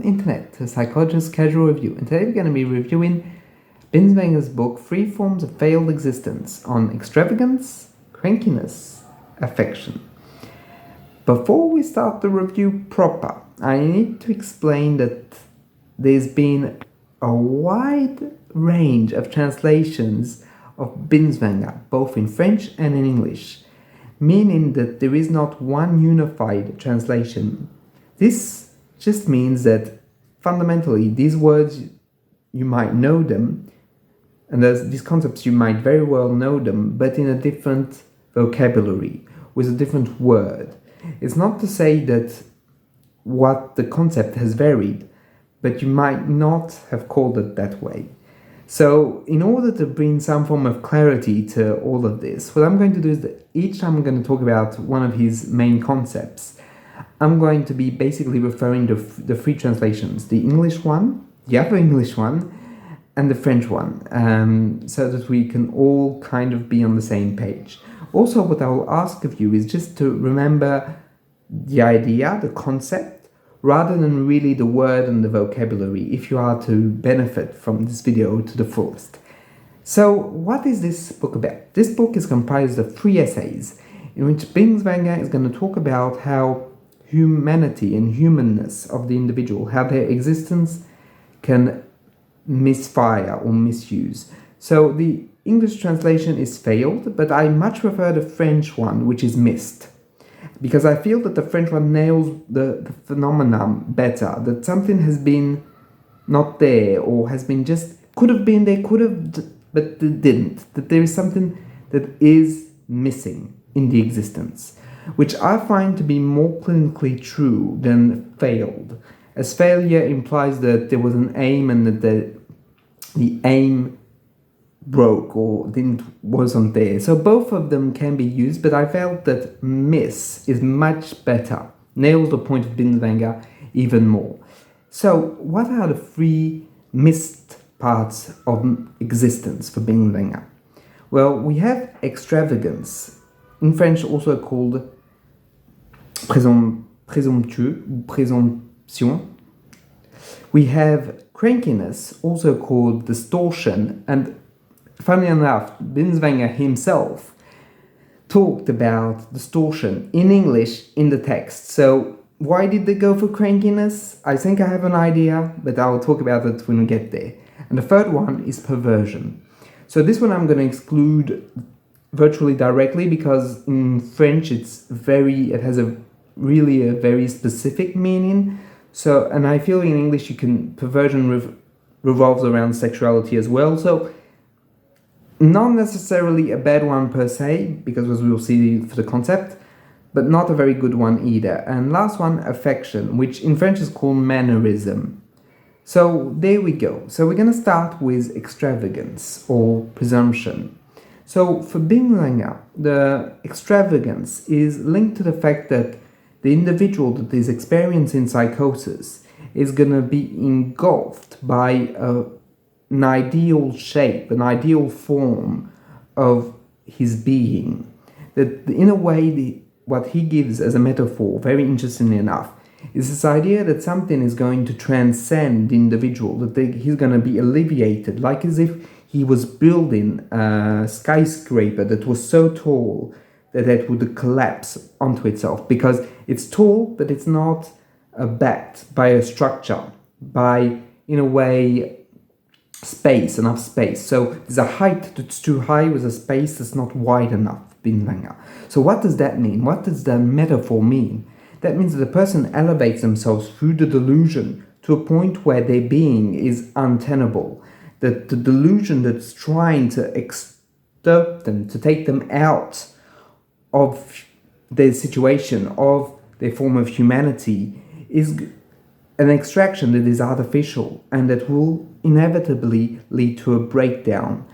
Internet, a psychologist's casual review, and today we're going to be reviewing Binswanger's book 3 Forms of Failed Existence on Extravagance, Crankiness, Affection. Before we start the review proper, I need to explain that there's been a wide range of translations of Binswanger, both in French and in English, meaning that there is not one unified translation. This just means that fundamentally these words, you might know them, and these concepts you might very well know them, but in a different vocabulary, with a different word. It's not to say that what the concept has varied, but you might not have called it that way. So in order to bring some form of clarity to all of this, what I'm going to do is that each time I'm going to talk about one of his main concepts, I'm going to be basically referring to the three translations, the English one, the other English one, and the French one, so that we can all kind of be on the same page. Also, what I will ask of you is just to remember the idea, the concept, rather than really the word and the vocabulary, if you are to benefit from this video to the fullest. So, what is this book about? This book is comprised of 3 essays, in which Binswanger is going to talk about how humanity and humanness of the individual, how their existence can misfire or misuse. So the English translation is failed, but I much prefer the French one, which is missed, because I feel that the French one nails the phenomenon better, that something has been not there, or has been just, could have been there, could have, but didn't, that there is something that is missing in the existence, which I find to be more clinically true than failed, as failure implies that there was an aim and that the aim broke or wasn't there. So both of them can be used, but I felt that miss is much better, nails the point of Binswanger even more. So what are the 3 missed parts of existence for Binswanger? Well, we have extravagance, in French also called présomptueux, présomption. We have crankiness, also called distortion, and funny enough, Binswanger himself talked about distortion in English in the text. So why did they go for crankiness? I think I have an idea, but I'll talk about it when we get there. And the third one is perversion. So this one I'm going to exclude virtually directly, because in French it has a very specific meaning. So, and I feel in English perversion revolves around sexuality as well. So not necessarily a bad one per se, because as we will see for the concept, but not a very good one either. And last one, affection, which in French is called Mannerism. So there we go. So we're going to start with extravagance or presumption. So for Binswanger, the extravagance is linked to the fact that the individual that is experiencing psychosis is going to be engulfed by an ideal shape, an ideal form of his being. That in a way, what he gives as a metaphor, very interestingly enough, is this idea that something is going to transcend the individual, that he's going to be alleviated, like as if he was building a skyscraper that was so tall that it would collapse onto itself, because it's tall, but it's not backed by a structure, by, in a way, enough space. So there's a height that's too high with a space that's not wide enough, Binswanger. So what does that mean? What does the metaphor mean? That means that the person elevates themselves through the delusion to a point where their being is untenable. That the delusion that's trying to extirp them, to take them out of their situation, of their form of humanity, is an extraction that is artificial and that will inevitably lead to a breakdown.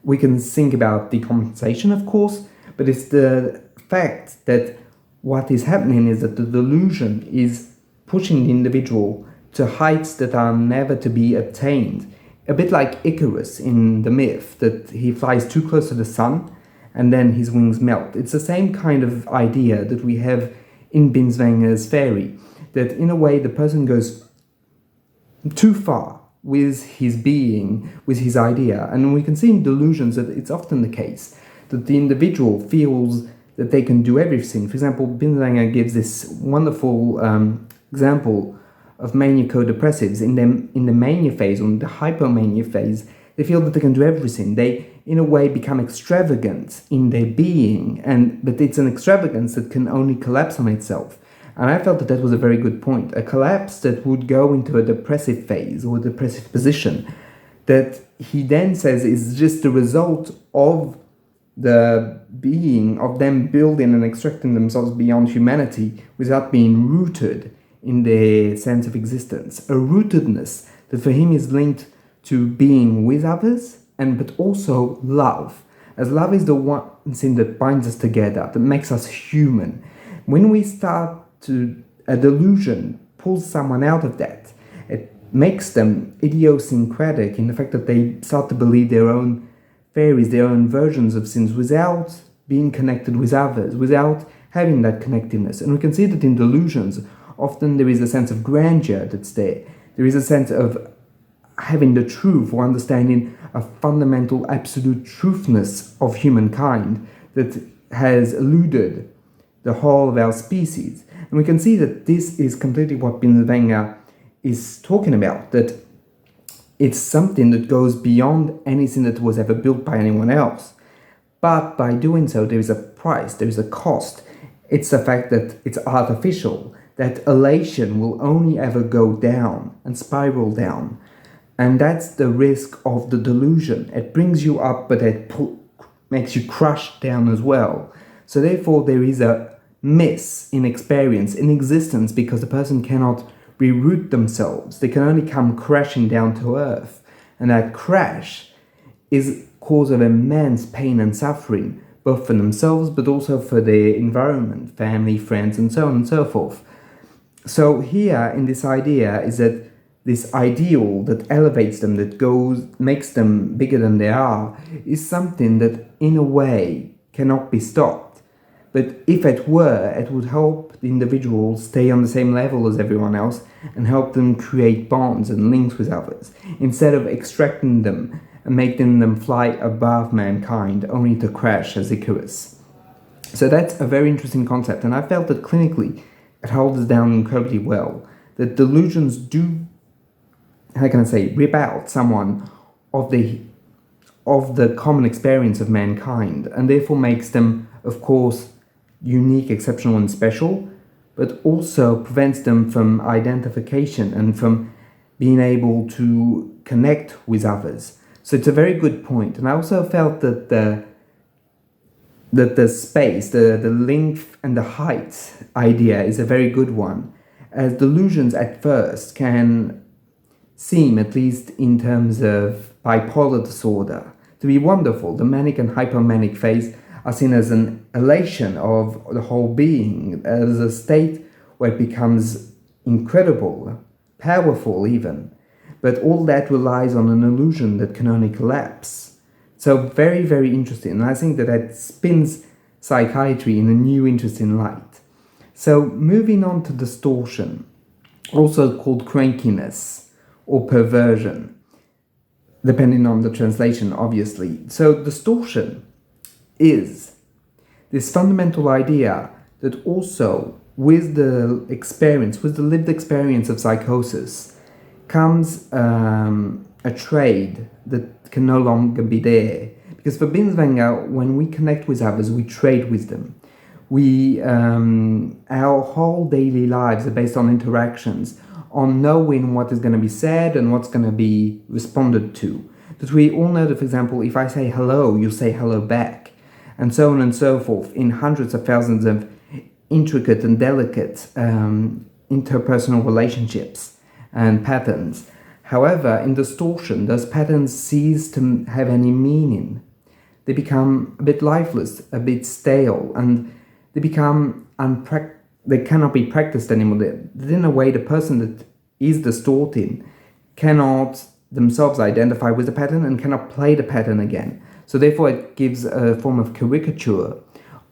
We can think about decompensation, of course, but it's the fact that what is happening is that the delusion is pushing the individual to heights that are never to be attained. A bit like Icarus in the myth, that he flies too close to the sun and then his wings melt. It's the same kind of idea that we have in Binswanger's fairy, that in a way the person goes too far with his being, with his idea. And we can see in delusions that it's often the case that the individual feels that they can do everything. For example, Binswanger gives this wonderful example of maniaco-depressives. In the mania phase, or in the hypomania phase, they feel that they can do everything. They, in a way, become extravagant in their being, but it's an extravagance that can only collapse on itself. And I felt that that was a very good point. A collapse that would go into a depressive phase or a depressive position that he then says is just the result of the being, of them building and extracting themselves beyond humanity without being rooted in their sense of existence. A rootedness that for him is linked to being with others, but also love. As love is the one thing that binds us together, that makes us human. When we start a delusion pulls someone out of that, it makes them idiosyncratic in the fact that they start to believe their own fairies, their own versions of things without being connected with others, without having that connectiveness. And we can see that in delusions, often there is a sense of grandeur that's there. There is a sense of having the truth or understanding a fundamental absolute truthness of humankind that has eluded the whole of our species. And we can see that this is completely what Binswanger is talking about, that it's something that goes beyond anything that was ever built by anyone else. But by doing so, there is a price, there is a cost. It's the fact that it's artificial, that elation will only ever go down and spiral down. And that's the risk of the delusion. It brings you up, but it makes you crush down as well. So therefore, there is a miss in experience, in existence, because the person cannot reroot themselves. They can only come crashing down to earth. And that crash is cause of immense pain and suffering, both for themselves, but also for their environment, family, friends, and so on and so forth. So here, in this idea, is that this ideal that elevates them, that makes them bigger than they are, is something that, in a way, cannot be stopped. But if it were, it would help the individual stay on the same level as everyone else and help them create bonds and links with others, instead of extracting them and making them fly above mankind, only to crash as Icarus. So that's a very interesting concept, and I felt that clinically it holds down incredibly well, that delusions do, rip out someone of the common experience of mankind, and therefore makes them, of course, unique, exceptional, and special, but also prevents them from identification and from being able to connect with others. So it's a very good point. And I also felt that the space, the length and the height idea is a very good one, as delusions at first can seem, at least in terms of bipolar disorder, to be wonderful. The manic and hypomanic phase are seen as an elation of the whole being, as a state where it becomes incredible, powerful even. But all that relies on an illusion that can only collapse. So very, very interesting. And I think that spins psychiatry in a new, interesting light. So moving on to distortion, also called crankiness or perversion, depending on the translation, obviously. So distortion is this fundamental idea that also with the experience, with the lived experience of psychosis, comes a trade that can no longer be there. Because for Binswanger, when we connect with others, we trade with them. Our whole daily lives are based on interactions, on knowing what is going to be said and what's going to be responded to. That we all know that, for example, if I say hello, you say hello back, and so on and so forth, in hundreds of thousands of intricate and delicate interpersonal relationships and patterns. However, in distortion, those patterns cease to have any meaning. They become a bit lifeless, a bit stale, and they become they cannot be practiced anymore. In a way, the person that is distorting cannot themselves identify with the pattern and cannot play the pattern again. So therefore, it gives a form of caricature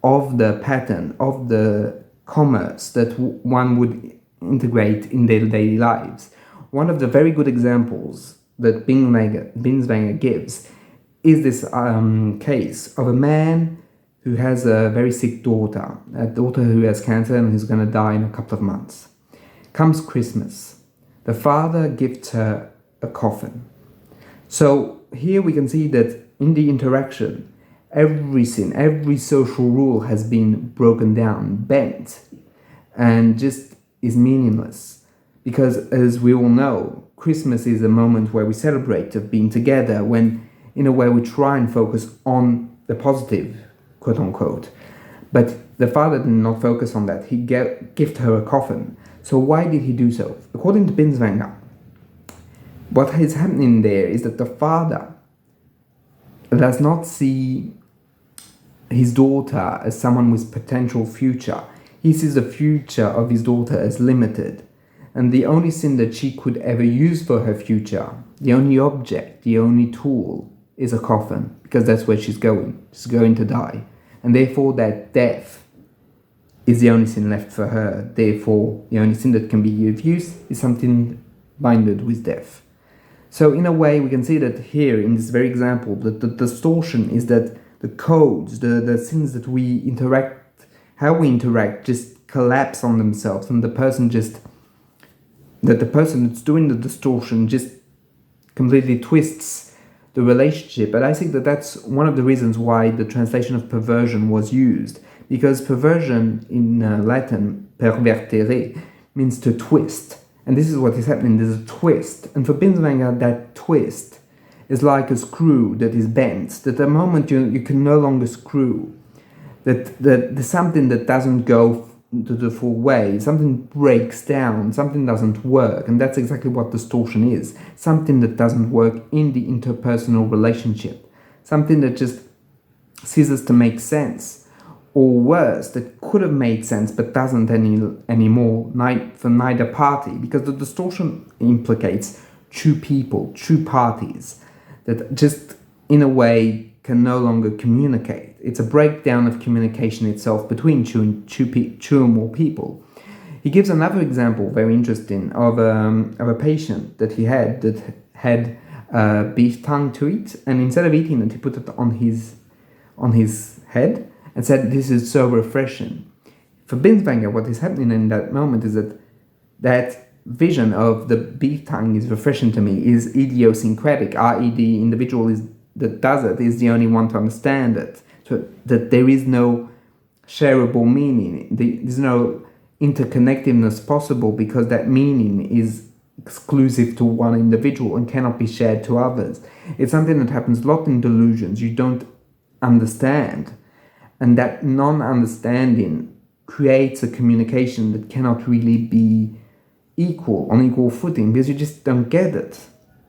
of the pattern, of the commerce that one would integrate in their daily lives. one of the very good examples that Binswanger gives is this case of a man who has a very sick daughter, a daughter who has cancer and who's going to die in a couple of months. Comes Christmas. The father gifts her a coffin. So here we can see that in the interaction, every social rule has been broken down, bent, and just is meaningless. Because as we all know, Christmas is a moment where we celebrate of being together, when in a way we try and focus on the positive, quote unquote. But the father did not focus on that. He gifted her a coffin. So why did he do so? According to Binswanger, what is happening there is that the father does not see his daughter as someone with potential future. He sees the future of his daughter as limited. And the only thing that she could ever use for her future, the only object, the only tool, is a coffin, because that's where she's going. She's going to die. And therefore that death is the only thing left for her. Therefore, the only thing that can be of use is something binded with death. So in a way, we can see that here, in this very example, that the distortion is that the codes, the things that we interact, how we interact, just collapse on themselves, and the person that's doing the distortion just completely twists the relationship. But I think that that's one of the reasons why the translation of perversion was used, because perversion in Latin, pervertere, means to twist. And this is what is happening, there's a twist. And for Binswanger, that twist is like a screw that is bent, that the moment you can no longer screw, that there's something that doesn't go to the full way, something breaks down, something doesn't work. And that's exactly what distortion is, something that doesn't work in the interpersonal relationship, something that just ceases to make sense. Or worse, that could have made sense but doesn't anymore for neither party, because the distortion implicates two people, two parties that just in a way can no longer communicate. It's a breakdown of communication itself between two or more people. He gives another example, very interesting, of a patient that he had that had beef tongue to eat, and instead of eating it, he put it on his head and said, "This is so refreshing." For Binswanger, what is happening in that moment is that vision of the beef tongue is refreshing to me is idiosyncratic, i.e. the individual that does it is the only one to understand it. So that there is no shareable meaning, there's no interconnectedness possible, because that meaning is exclusive to one individual and cannot be shared to others. It's something that happens a lot in delusions. You don't understand. And that non-understanding creates a communication that cannot really be on equal footing, because you just don't get it,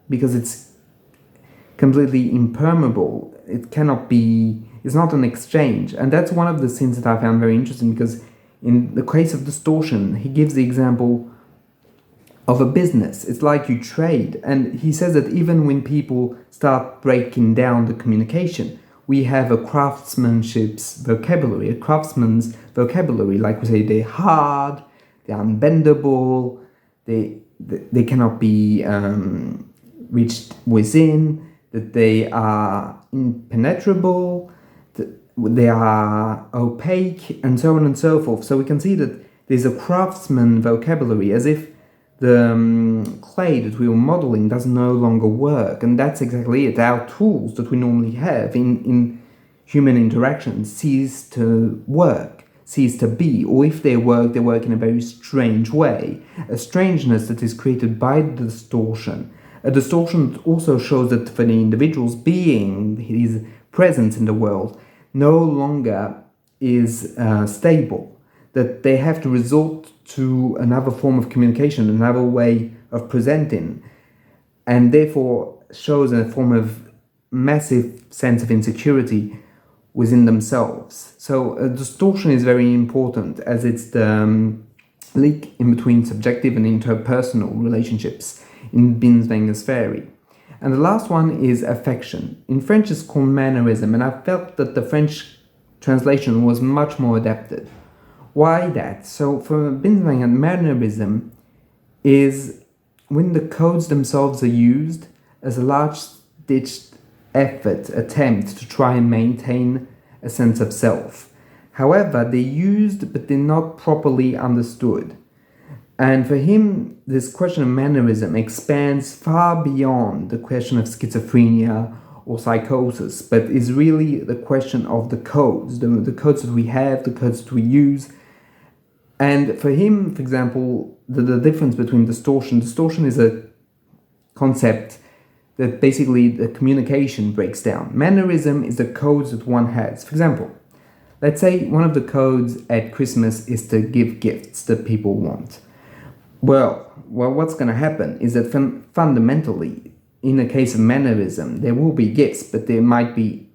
because it's completely impermeable. It's not an exchange. And that's one of the things that I found very interesting, because in the case of distortion, he gives the example of a business. It's like you trade. And he says that even when people start breaking down the communication, we have a craftsman's vocabulary, like we say, they're hard, they're unbendable, they cannot be reached within, that they are impenetrable, that they are opaque, and so on and so forth. So we can see that there's a craftsman vocabulary, as if the clay that we were modeling does no longer work. And that's exactly it. Our tools that we normally have in human interaction cease to work, cease to be, or if they work in a very strange way, a strangeness that is created by the distortion, a distortion that also shows that for the individual's being, his presence in the world, no longer is stable, that they have to resort to another form of communication, another way of presenting, and therefore shows a form of massive sense of insecurity within themselves. So a distortion is very important, as it's the link in between subjective and interpersonal relationships in Binswanger's theory. And the last one is affection. In French it's called Mannerism, and I felt that the French translation was much more adapted. Why that? So for Binswanger, Mannerism is when the codes themselves are used as a large-stitched attempt to try and maintain a sense of self. However, they're used, but they're not properly understood. And for him, this question of mannerism expands far beyond the question of schizophrenia or psychosis, but is really the question of the codes, the codes that we have, the codes that we use. And for him, for example, the difference between distortion is a concept that basically the communication breaks down. Mannerism is the codes that one has. For example, let's say one of the codes at Christmas is to give gifts that people want. Well, what's going to happen is that fundamentally, in the case of mannerism, there will be gifts, but they might be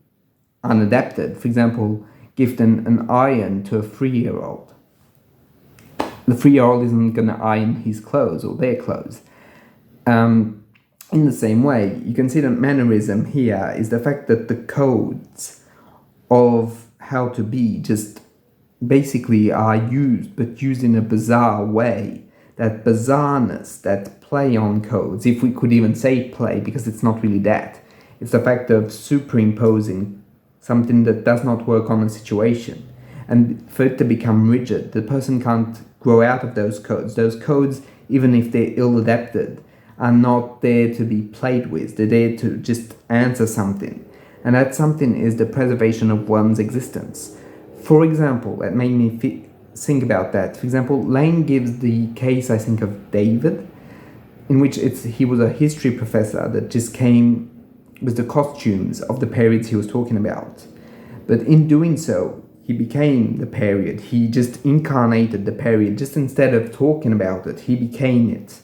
unadapted. For example, gift an iron to a 3-year-old. The 3-year-old isn't going to iron his clothes or their clothes. In the same way, you can see that mannerism here is the fact that the codes of how to be just basically are used, but used in a bizarre way. That bizarreness, that play on codes, if we could even say play, because it's not really that. It's the fact of superimposing something that does not work on a situation. And for it to become rigid, the person can't grow out of those codes. Those codes, even if they're ill-adapted, are not there to be played with. They're there to just answer something. And that something is the preservation of one's existence. For example, that made me think about that. For example, Lane gives the case, I think, of David, in which he was a history professor that just came with the costumes of the periods he was talking about. But in doing so, he became the period. He just incarnated the period. Just instead of talking about it, he became it,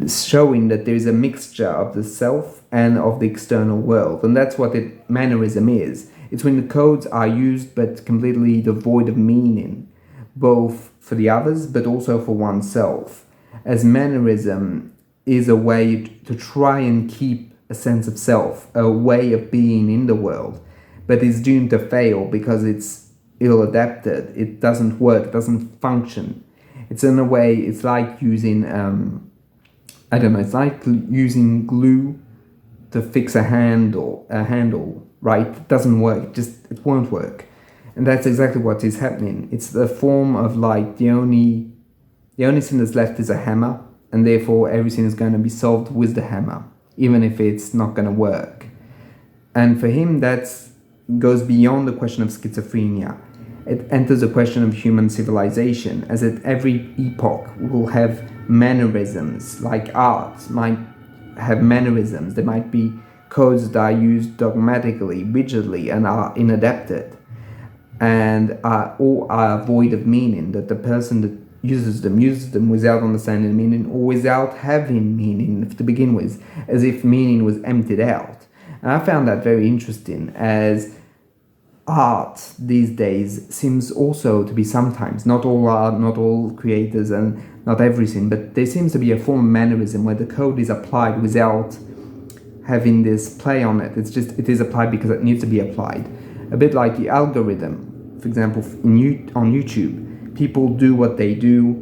showing that there is a mixture of the self and of the external world. And that's what mannerism is. It's when the codes are used but completely devoid of meaning, both for the others but also for oneself. As mannerism is a way to try and keep a sense of self, a way of being in the world, but is doomed to fail because it's ill-adapted, it doesn't work, it doesn't function. It's in a way, it's like using, it's like using glue to fix a handle, right? It doesn't work, it won't work. And that's exactly what is happening. It's the form of like the only thing that's left is a hammer, and therefore everything is going to be solved with the hammer, even if it's not going to work. And for him, that goes beyond the question of schizophrenia. It enters the question of human civilization, as at every epoch will have mannerisms, like art might have mannerisms. There might be codes that are used dogmatically, rigidly, and are inadapted, and are void of meaning, that the person that uses them without understanding the meaning or without having meaning to begin with, as if meaning was emptied out. And I found that very interesting, as art these days seems also to be sometimes, not all art, not all creators, and not everything, but there seems to be a form of mannerism where the code is applied without having this play on it. It is applied because it needs to be applied. A bit like the algorithm, for example, on YouTube. People do what they do,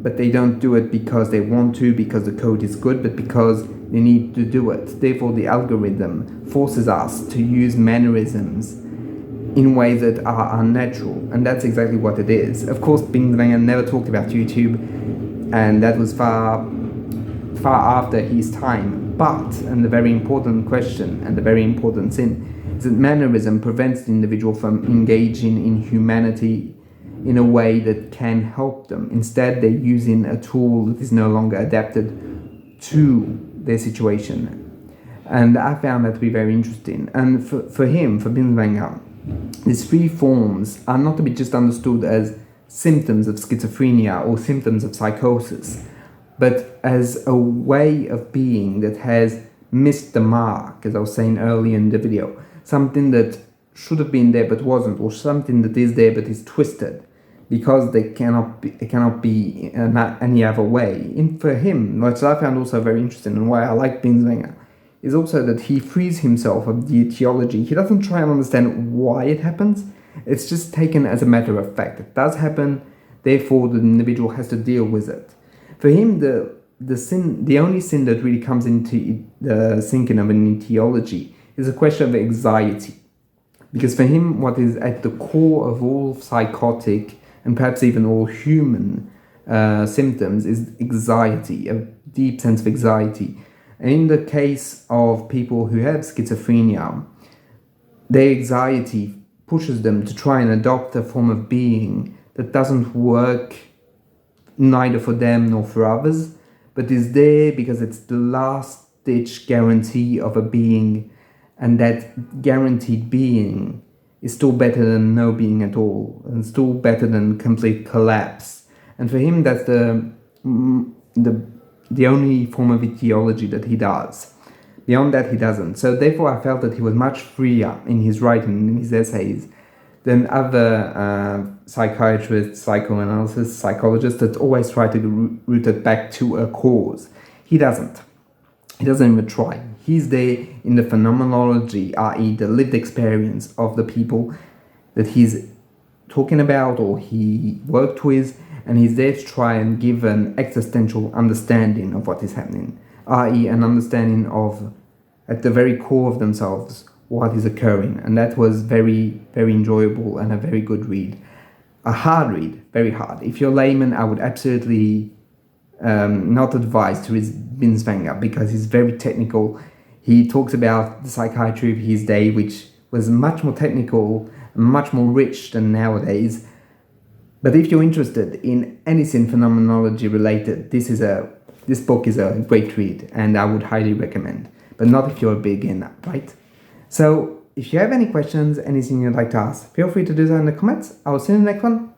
but they don't do it because they want to, because the code is good, but because they need to do it. Therefore, the algorithm forces us to use mannerisms in ways that are unnatural, and that's exactly what it is. Of course, Binswanger never talked about YouTube, and that was far after his time. But, and the very important question, and the very important sin, is that mannerism prevents the individual from engaging in humanity in a way that can help them. Instead, they're using a tool that is no longer adapted to their situation. And I found that to be very interesting. And for Binswanger, these three forms are not to be just understood as symptoms of schizophrenia or symptoms of psychosis, but as a way of being that has missed the mark, as I was saying earlier in the video. Something that should have been there but wasn't, or something that is there but is twisted, because it cannot be any other way. And for him, which I found also very interesting, and why I like Binswanger, is also that he frees himself of the etiology. He doesn't try and understand why it happens. It's just taken as a matter of fact. It does happen, therefore the individual has to deal with it. For him, the the only sin that really comes into the thinking of an etiology is a question of anxiety. Because for him, what is at the core of all psychotic and perhaps even all human symptoms is anxiety, a deep sense of anxiety. And in the case of people who have schizophrenia, their anxiety pushes them to try and adopt a form of being that doesn't work neither for them nor for others, but is there because it's the last-ditch guarantee of a being, and that guaranteed being is still better than no being at all, and still better than complete collapse. And for him, that's the only form of etiology that he does. Beyond that, he doesn't. So therefore, I felt that he was much freer in his writing, in his essays, than other psychiatrists, psychoanalysts, psychologists that always try to root it back to a cause. He doesn't. He doesn't even try. He's there in the phenomenology, i.e. the lived experience of the people that he's talking about or he worked with, and he's there to try and give an existential understanding of what is happening, i.e. an understanding of, at the very core of themselves, what is occurring. And that was very, very enjoyable and a very good read. A hard read, very hard. If you're a layman, I would absolutely not advise to read Binswanger because he's very technical. He talks about the psychiatry of his day, which was much more technical, much more rich than nowadays. But if you're interested in anything phenomenology related, this book is a great read and I would highly recommend. But not if you're a beginner, right? So, if you have any questions, anything you'd like to ask, feel free to do that in the comments. I will see you in the next one.